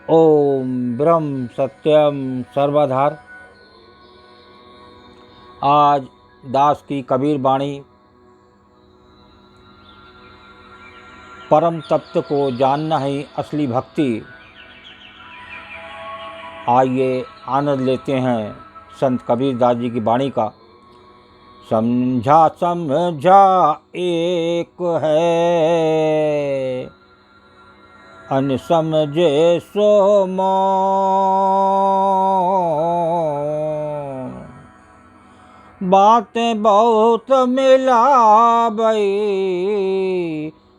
ओम ब्रह्म सत्यम सर्वधार। आज दास की कबीर वाणी। परम तत्व को जानना ही असली भक्ति। आइए आनंद लेते हैं संत कबीर दास जी की वाणी का। समझा समझा एक है, अनसमझे सो मौन। बातें बहुत मिलाबई,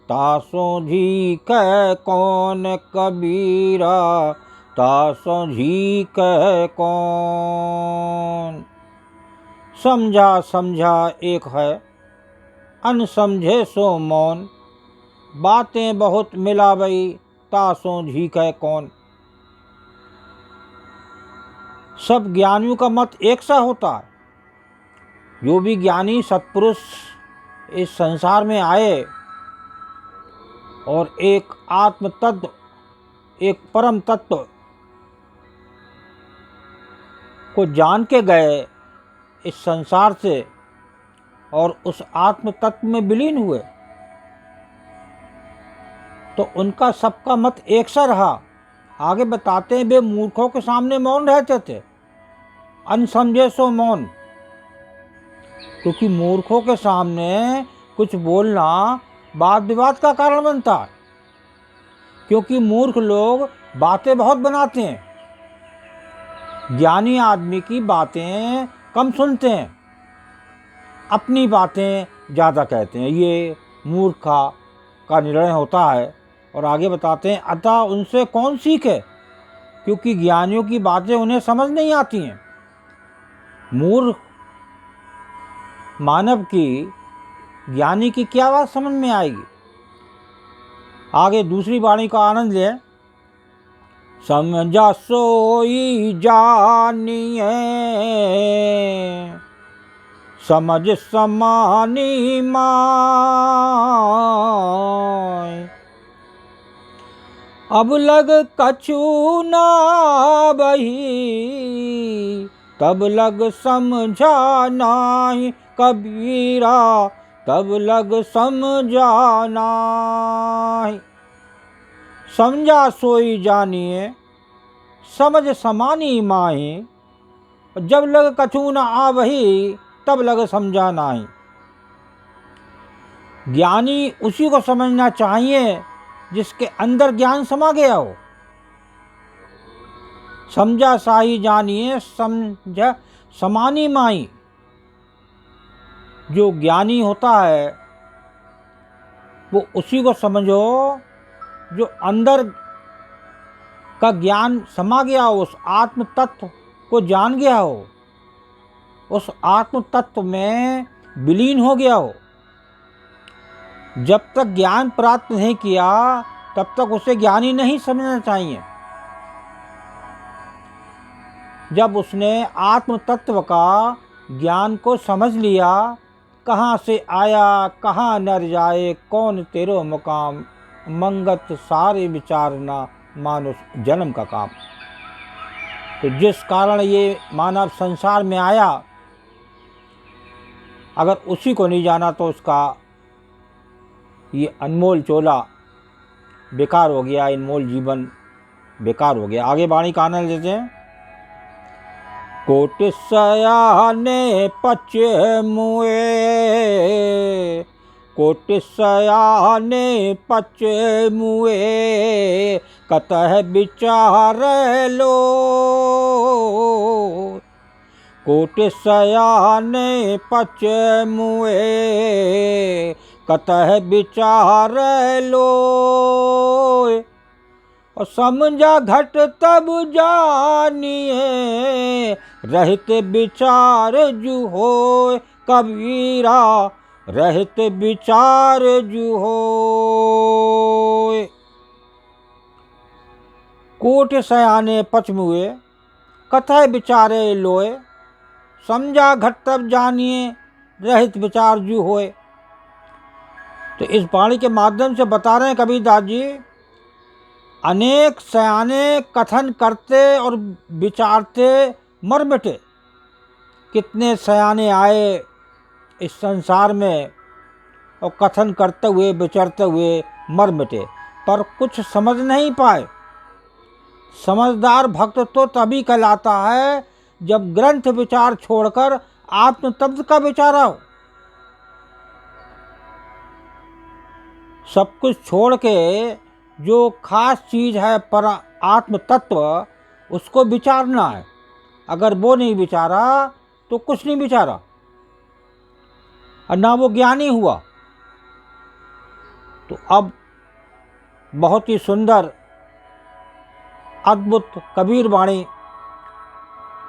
तासों झीक कौन कबीरा, तासों झीक कौन। समझा समझा एक है, अनसमझे सो मौन। बातें बहुत मिलाबई, तासों झीक कौन। सब ज्ञानियों का मत एक सा होता है। जो भी ज्ञानी सत्पुरुष इस संसार में आए और एक आत्म तत्व, एक परम तत्व को जान के गए इस संसार से और उस आत्म तत्व में विलीन हुए, तो उनका सबका मत एक सा रहा। आगे बताते हैं, वे मूर्खों के सामने मौन रहते थे, अनसमझे सो मौन। क्योंकि मूर्खों के सामने कुछ बोलना वाद विवाद का कारण बनता है। क्योंकि मूर्ख लोग बातें बहुत बनाते हैं, ज्ञानी आदमी की बातें कम सुनते हैं, अपनी बातें ज़्यादा कहते हैं। ये मूर्खा का निर्णय होता है। और आगे बताते हैं, अतः उनसे कौन सीखे, क्योंकि ज्ञानियों की बातें उन्हें समझ नहीं आती हैं। मूर्ख मानव की ज्ञानी की क्या बात समझ में आएगी। आगे दूसरी वाणी का आनंद लें। समझा सोई जानिए, समझ समानी माय। अब लग कछु ना बही, तब लग समझा नाही कबीरा, तब लग समझा नाही। समझा सोई जानिए, समझ समानी माही। जब लग कछु न आवही, तब लग समझा नाही। ज्ञानी उसी को समझना चाहिए जिसके अंदर ज्ञान समा गया हो। समझा साही जानिए, समझ समानी माई। जो ज्ञानी होता है वो उसी को समझो जो अंदर का ज्ञान समा गया हो, उस आत्म तत्व को जान गया हो, उस आत्म तत्व में विलीन हो गया हो। जब तक ज्ञान प्राप्त नहीं किया तब तक उसे ज्ञानी नहीं समझना चाहिए। जब उसने आत्म तत्व का ज्ञान को समझ लिया, कहाँ से आया कहाँ नर जाए, कौन तेरो मुकाम, मंगत सारे विचारना मानुष जन्म का काम। तो जिस कारण ये मानव संसार में आया, अगर उसी को नहीं जाना तो उसका ये अनमोल चोला बेकार हो गया, अनमोल जीवन बेकार हो गया। आगे वाणी का आनंद लेते हैं। कोटि सयाने पचे मुए, कोटि सयाने पचे मुए, कतह विचार लो। कोटि सयाने पचे मुए, कतह विचार लो। और समझा घट तब जानिए, रहित विचार जू होय कबीरा, रहित विचार जू होय। कोट सयाने पचमुए, कथय विचारे लोय। समझा घट तब जानिए, रहित विचार जू होय। तो इस वाणी के माध्यम से बता रहे हैं कबीरदास जी, अनेक सयाने कथन करते और विचारते मर मिटे। कितने सयाने आए इस संसार में और कथन करते हुए विचरते हुए मर मिटे, पर कुछ समझ नहीं पाए। समझदार भक्त तो तभी कहलाता है जब ग्रंथ विचार छोड़कर आत्म तत्व का विचारा हो। सब कुछ छोड़ के जो खास चीज है पर आत्म तत्व, उसको विचारना है। अगर वो नहीं विचारा तो कुछ नहीं विचारा और ना वो ज्ञानी हुआ। तो अब बहुत ही सुंदर अद्भुत कबीर वाणी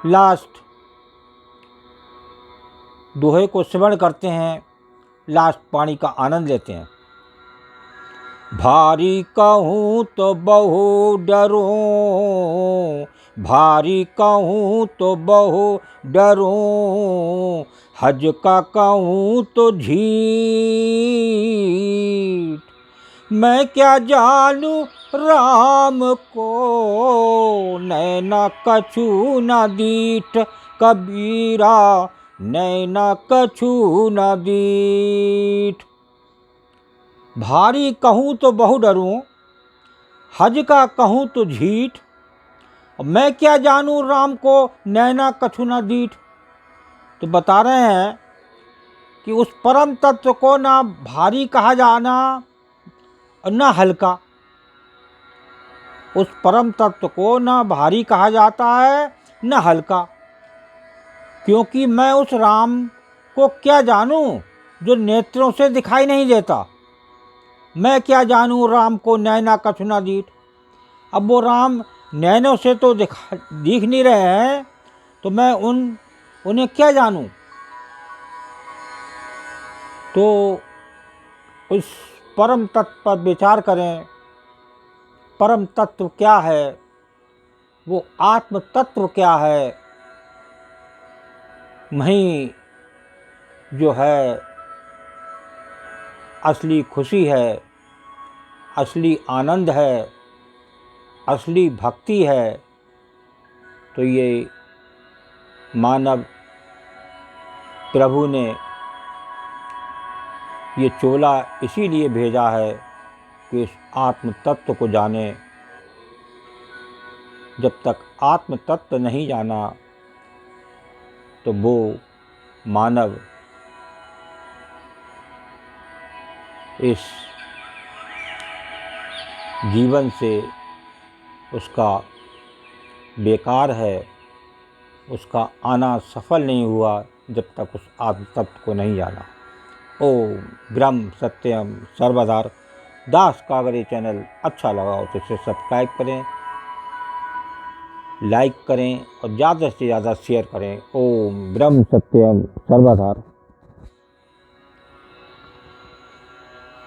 लास्ट दोहे को श्रवण करते हैं, लास्ट वाणी का आनंद लेते हैं। भारी कहूँ तो बहु डरूं, भारी कहूँ तो बहु डरूं, हज का कहूँ तो झीठ। मैं क्या जानूं राम को, नैना कछु न दीठ। कबीरा नैना कछु न दीठ। भारी कहूँ तो बहु डरूं, हज का कहूँ तो झीठ। मैं क्या जानूं राम को, नैना कछु न दीठ। तो बता रहे हैं कि उस परम तत्व को ना भारी कहा जाना और ना हल्का। उस परम तत्व को ना भारी कहा जाता है न हल्का, क्योंकि मैं उस राम को क्या जानूं जो नेत्रों से दिखाई नहीं देता। मैं क्या जानूं राम को, नैना कछु न दीठ। अब वो राम नैनों से तो दिख नहीं रहे हैं, तो मैं उन्हें क्या जानूं। तो उस परम तत्व पर विचार करें। परम तत्व क्या है, वो आत्म तत्व क्या है, वहीं जो है असली खुशी है, असली आनंद है, असली भक्ति है। तो ये मानव प्रभु ने ये चोला इसीलिए भेजा है कि इस आत्म तत्व को जाने। जब तक आत्म तत्व नहीं जाना तो वो मानव इस जीवन से उसका बेकार है, उसका आना सफल नहीं हुआ जब तक उस आत्म तत्व को नहीं जाना। ओम ब्रह्म सत्यम सर्वधार दास का अगर ये चैनल अच्छा लगा हो तो इसे सब्सक्राइब करें, लाइक करें और ज़्यादा से ज़्यादा शेयर करें। ओम ब्रह्म सत्यम सर्वधार।